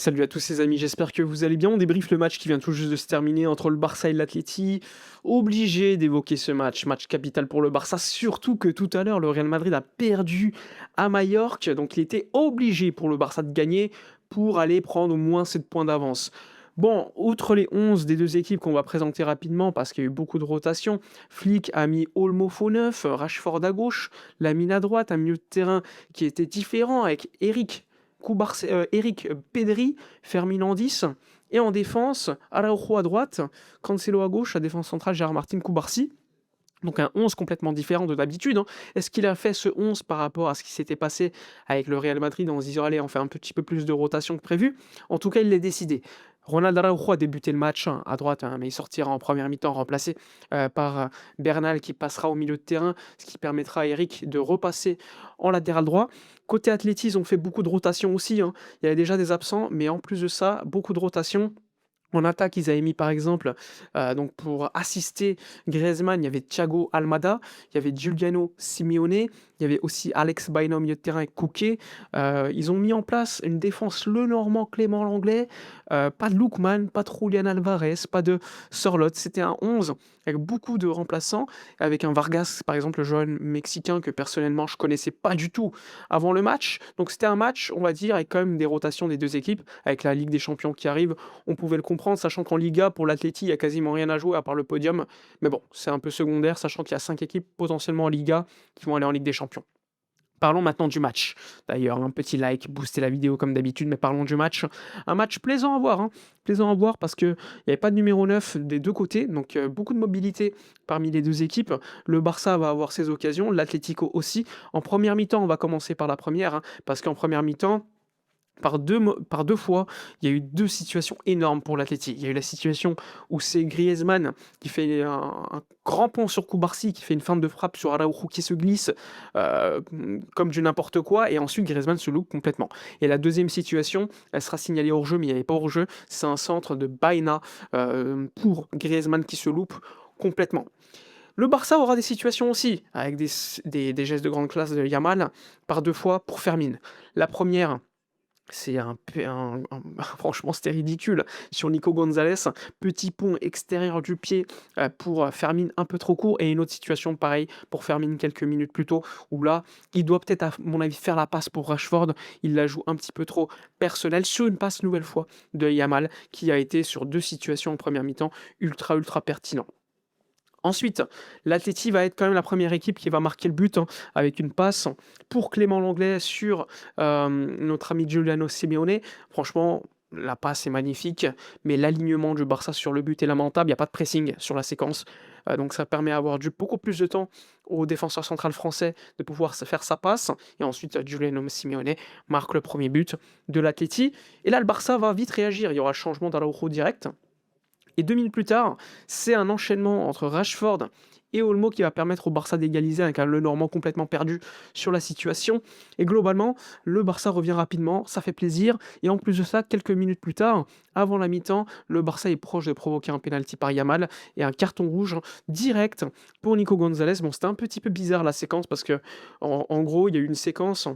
Salut à tous les amis, j'espère que vous allez bien. On débriefe le match qui vient tout juste de se terminer entre le Barça et l'Atleti. Obligé d'évoquer ce match capital pour le Barça, surtout que tout à l'heure le Real Madrid a perdu à Majorque, donc il était obligé pour le Barça de gagner pour aller prendre au moins 7 points d'avance. Bon, outre les 11 des deux équipes qu'on va présenter rapidement parce qu'il y a eu beaucoup de rotation, Flick a mis Olmo faux neuf, Rashford à gauche, Lamine à droite, un milieu de terrain qui était différent avec Eric Pedri, Fermin en 10. Et en défense, Araujo à droite, Cancelo à gauche, la défense centrale, Gérard Martin, Koubarsi. Donc un 11 complètement différent de d'habitude, hein. Est-ce qu'il a fait ce 11 par rapport à ce qui s'était passé avec le Real Madrid en se disant allez on fait un petit peu plus de rotation que prévu? En tout cas il l'a décidé. Ronald Araujo a débuté le match à droite, hein, mais il sortira en première mi-temps remplacé par Bernal qui passera au milieu de terrain, ce qui permettra à Eric de repasser en latéral droit. Côté Atleti, ils ont fait beaucoup de rotation aussi, hein. Il y avait déjà des absents, mais en plus de ça, beaucoup de rotation. En attaque, ils avaient mis par exemple, donc pour assister Griezmann, il y avait Thiago Almada, il y avait Giuliano Simeone, il y avait aussi Alex Baena au milieu de terrain et Koké. Ils ont mis en place une défense Lenormand, Clément Lenglet, pas de Lookman, pas de Julian Alvarez, pas de Sorloth. C'était un 11 avec beaucoup de remplaçants, avec un Vargas, par exemple, le jeune mexicain que personnellement je connaissais pas du tout avant le match. Donc c'était un match, on va dire, avec quand même des rotations des deux équipes, avec la Ligue des Champions qui arrive, on pouvait le comprendre, sachant qu'en Liga, pour l'Atleti, il y a quasiment rien à jouer à part le podium. Mais bon, c'est un peu secondaire, sachant qu'il y a 5 équipes potentiellement en Liga qui vont aller en Ligue des Champions. Parlons maintenant du match. D'ailleurs, un petit like, booster la vidéo comme d'habitude, mais parlons du match. Un match plaisant à voir, hein. Plaisant à voir parce qu'il n'y avait pas de numéro 9 des deux côtés, donc beaucoup de mobilité parmi les deux équipes. Le Barça va avoir ses occasions, l'Atlético aussi. En première mi-temps, on va commencer par la première, hein, parce qu'en première mi-temps, par deux fois, il y a eu deux situations énormes pour l'Atleti. Il y a eu la situation où c'est Griezmann qui fait un grand pont sur Koubarsi, qui fait une feinte de frappe sur Araujo qui se glisse euh, comme du n'importe quoi, et ensuite Griezmann se loupe complètement. Et la deuxième situation, elle sera signalée hors-jeu, mais il n'y avait pas hors-jeu, c'est un centre de Baena pour Griezmann qui se loupe complètement. Le Barça aura des situations aussi, avec des gestes de grande classe de Yamal, par deux fois pour Fermin. La première, c'est franchement, c'était ridicule. Sur Nico Gonzalez, petit pont extérieur du pied pour Fermin un peu trop court. Et une autre situation pareille pour Fermin quelques minutes plus tôt, où là, il doit peut-être, à mon avis, faire la passe pour Rashford. Il la joue un petit peu trop personnelle sur une passe nouvelle fois de Yamal, qui a été sur deux situations en première mi-temps ultra pertinent. Ensuite, l'Atleti va être quand même la première équipe qui va marquer le but, hein, avec une passe pour Clément Lenglet sur notre ami Giuliano Simeone. Franchement, la passe est magnifique, mais l'alignement du Barça sur le but est lamentable. Il n'y a pas de pressing sur la séquence. Donc ça permet d'avoir beaucoup plus de temps au défenseur central français de pouvoir faire sa passe. Et ensuite, Giuliano Simeone marque le premier but de l'Atleti. Et là, le Barça va vite réagir. Il y aura changement d'Araujo direct. Et 2 minutes plus tard, c'est un enchaînement entre Rashford et Olmo qui va permettre au Barça d'égaliser avec un Lenormand complètement perdu sur la situation. Et globalement, le Barça revient rapidement, ça fait plaisir. Et en plus de ça, quelques minutes plus tard, avant la mi-temps, le Barça est proche de provoquer un penalty par Yamal et un carton rouge direct pour Nico Gonzalez. Bon, c'était un petit peu bizarre la séquence parce que, en gros, il y a eu une séquence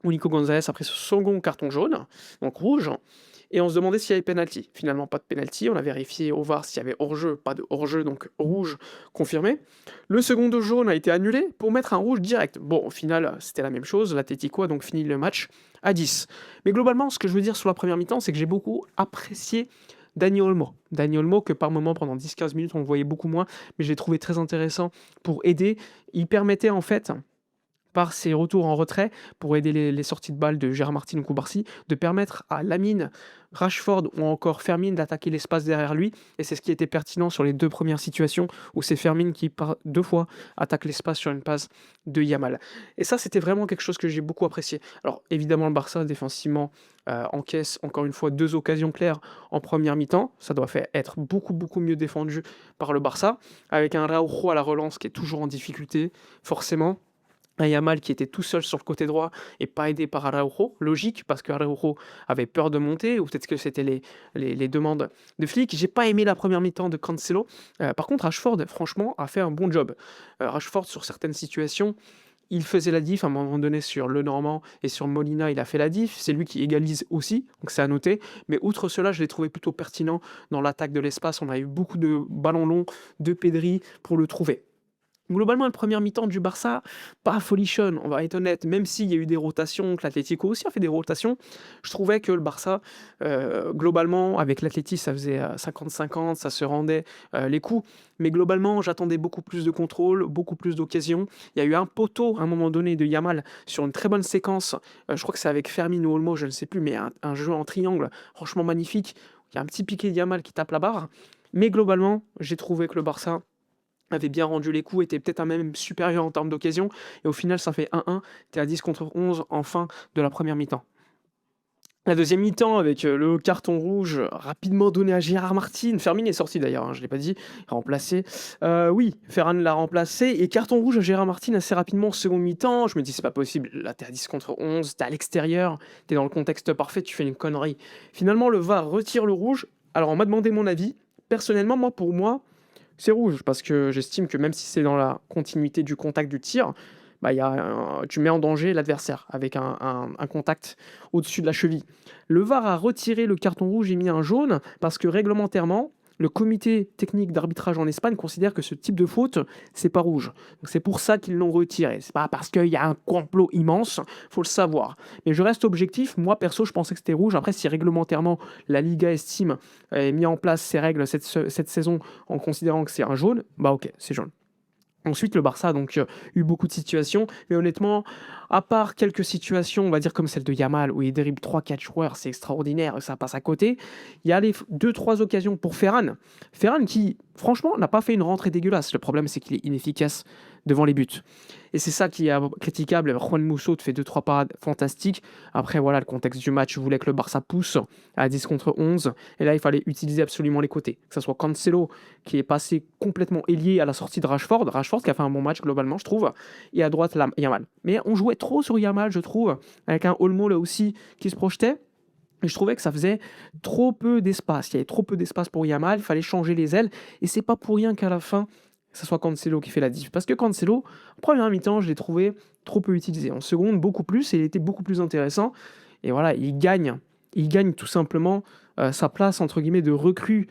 où Nico Gonzalez a pris ce second carton jaune, donc rouge, et on se demandait s'il y avait penalty. Finalement, pas de penalty. On a vérifié au VAR s'il y avait hors-jeu, pas de hors-jeu, donc rouge confirmé. Le second de jaune a été annulé pour mettre un rouge direct. Bon, au final, c'était la même chose. L'Atlético a donc fini le match à 10. Mais globalement, ce que je veux dire sur la première mi-temps, c'est que j'ai beaucoup apprécié Dani Olmo. Dani Olmo, que par moment, pendant 10-15 minutes, on le voyait beaucoup moins, mais j'ai trouvé très intéressant pour aider. Il permettait en fait par ses retours en retrait pour aider les sorties de balles de Gérard Martin ou Koubarsi, de permettre à Lamine, Rashford ou encore Fermin d'attaquer l'espace derrière lui. Et c'est ce qui était pertinent sur les deux premières situations où c'est Fermin qui, par deux fois, attaque l'espace sur une passe de Yamal. Et ça, c'était vraiment quelque chose que j'ai beaucoup apprécié. Alors, évidemment, le Barça, défensivement, encaisse encore une fois deux occasions claires en première mi-temps. Ça doit faire être beaucoup mieux défendu par le Barça, avec un Araujo à la relance qui est toujours en difficulté, forcément. Un Yamal qui était tout seul sur le côté droit et pas aidé par Araujo, logique, parce que Araujo avait peur de monter, ou peut-être que c'était les demandes de Flick. J'ai pas aimé la première mi-temps de Cancelo. Par contre, Rashford, franchement, a fait un bon job. Rashford, sur certaines situations, il faisait la diff à un moment donné sur Lenormand et sur Molina, il a fait la diff. C'est lui qui égalise aussi, donc c'est à noter. Mais outre cela, je l'ai trouvé plutôt pertinent dans l'attaque de l'espace. On a eu beaucoup de ballons longs de Pedri pour le trouver. Globalement, la première mi-temps du Barça, pas folichonne, on va être honnête. Même s'il y a eu des rotations, que l'Atlético aussi a fait des rotations, je trouvais que le Barça, globalement, avec l'Atleti, ça faisait 50-50, ça se rendait les coups. Mais globalement, j'attendais beaucoup plus de contrôle, beaucoup plus d'occasions. Il y a eu un poteau, à un moment donné, de Yamal sur une très bonne séquence. Je crois que c'est avec Fermin ou Olmo, je ne sais plus, mais un jeu en triangle, franchement magnifique. Il y a un petit piqué de Yamal qui tape la barre. Mais globalement, j'ai trouvé que le Barça avait bien rendu les coups, était peut-être même supérieur en termes d'occasion, et au final ça fait 1-1, t'es à 10 contre 11 en fin de la première mi-temps. La deuxième mi-temps avec le carton rouge rapidement donné à Gérard Martin. Fermin est sorti d'ailleurs, je ne l'ai pas dit, remplacé. Oui, Ferran l'a remplacé et carton rouge à Gérard Martin assez rapidement en seconde mi-temps. Je me dis c'est pas possible, là t'es à 10 contre 11, t'es à l'extérieur, t'es dans le contexte parfait, tu fais une connerie. Finalement le VAR retire le rouge. Alors on m'a demandé mon avis. Personnellement, pour moi, c'est rouge parce que j'estime que même si c'est dans la continuité du contact du tir, bah, tu mets en danger l'adversaire avec un contact au-dessus de la cheville. Le VAR a retiré le carton rouge et mis un jaune parce que réglementairement, le comité technique d'arbitrage en Espagne considère que ce type de faute, c'est pas rouge. Donc c'est pour ça qu'ils l'ont retiré. C'est pas parce qu'il y a un complot immense, faut le savoir. Mais je reste objectif. Moi, perso, je pensais que c'était rouge. Après, si réglementairement, la Liga estime et mis en place ses règles cette saison en considérant que c'est un jaune, bah ok, c'est jaune. Ensuite, le Barça a donc eu beaucoup de situations, mais honnêtement, à part quelques situations, on va dire comme celle de Yamal, où il dribble 3-4 joueurs, c'est extraordinaire, ça passe à côté, il y a les 2-3 occasions pour Ferran. Ferran qui, franchement, n'a pas fait une rentrée dégueulasse. Le problème, c'est qu'il est inefficace devant les buts. Et c'est ça qui est critiquable. Juan Musso te fait 2-3 parades fantastiques. Après, voilà, le contexte du match voulait que le Barça pousse à 10 contre 11. Et là, il fallait utiliser absolument les côtés. Que ce soit Cancelo, qui est passé complètement ailier à la sortie de Rashford. Rashford qui a fait un bon match globalement, je trouve. Et à droite, là, Yamal. Mais on jouait trop sur Yamal, je trouve, avec un Olmo là aussi qui se projetait. Et je trouvais que ça faisait trop peu d'espace. Il y avait trop peu d'espace pour Yamal, il fallait changer les ailes. Et c'est pas pour rien qu'à la fin, ce soit Cancelo qui fait la diff. Parce que Cancelo, en première mi-temps, je l'ai trouvé trop peu utilisé. En seconde, beaucoup plus, et il était beaucoup plus intéressant. Et voilà, il gagne tout simplement sa place, entre guillemets, de recrue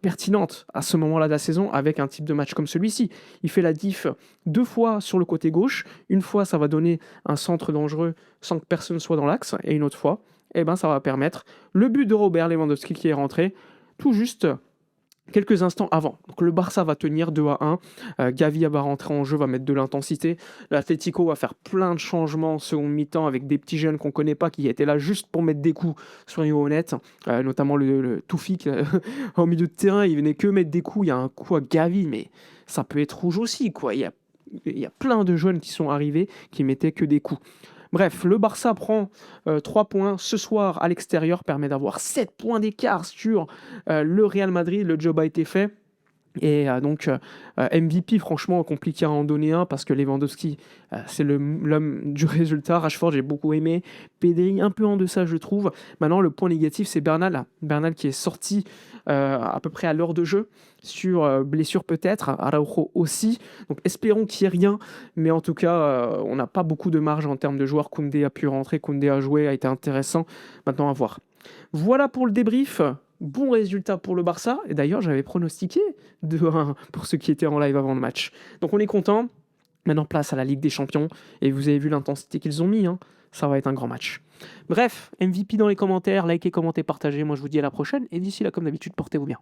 pertinente à ce moment-là de la saison avec un type de match comme celui-ci. Il fait la diff 2 fois sur le côté gauche. Une fois, ça va donner un centre dangereux sans que personne soit dans l'axe. Et une autre fois, eh ben, ça va permettre le but de Robert Lewandowski qui est rentré tout juste quelques instants avant. Donc le Barça va tenir 2-1. Gavi va rentrer en jeu, va mettre de l'intensité. L'Atlético va faire plein de changements en seconde mi-temps avec des petits jeunes qu'on ne connaît pas qui étaient là juste pour mettre des coups, soyons honnêtes. Notamment le Toufik au milieu de terrain, il venait que mettre des coups. Il y a un coup à Gavi, mais ça peut être rouge aussi, quoi. Il y a plein de jeunes qui sont arrivés qui mettaient que des coups. Bref, le Barça prend 3 points ce soir à l'extérieur, permet d'avoir 7 points d'écart sur le Real Madrid. Le job a été fait. Et donc, MVP, franchement, compliqué à en donner un parce que Lewandowski, c'est l'homme du résultat. Rashford, j'ai beaucoup aimé. Pedri, un peu en deçà, je trouve. Maintenant, le point négatif, c'est Bernal. Bernal qui est sorti à peu près à l'heure de jeu, sur blessure peut-être. Araujo aussi. Donc, espérons qu'il n'y ait rien. Mais en tout cas, on n'a pas beaucoup de marge en termes de joueurs. Koundé a pu rentrer, Koundé a joué, a été intéressant. Maintenant, à voir. Voilà pour le débrief. Bon résultat pour le Barça. Et d'ailleurs, j'avais pronostiqué 2-1 pour ceux qui étaient en live avant le match. Donc on est content. Maintenant, place à la Ligue des Champions. Et vous avez vu l'intensité qu'ils ont mis. Hein. Ça va être un grand match. Bref, MVP dans les commentaires. Likez, commentez, partagez. Moi, je vous dis à la prochaine. Et d'ici là, comme d'habitude, portez-vous bien.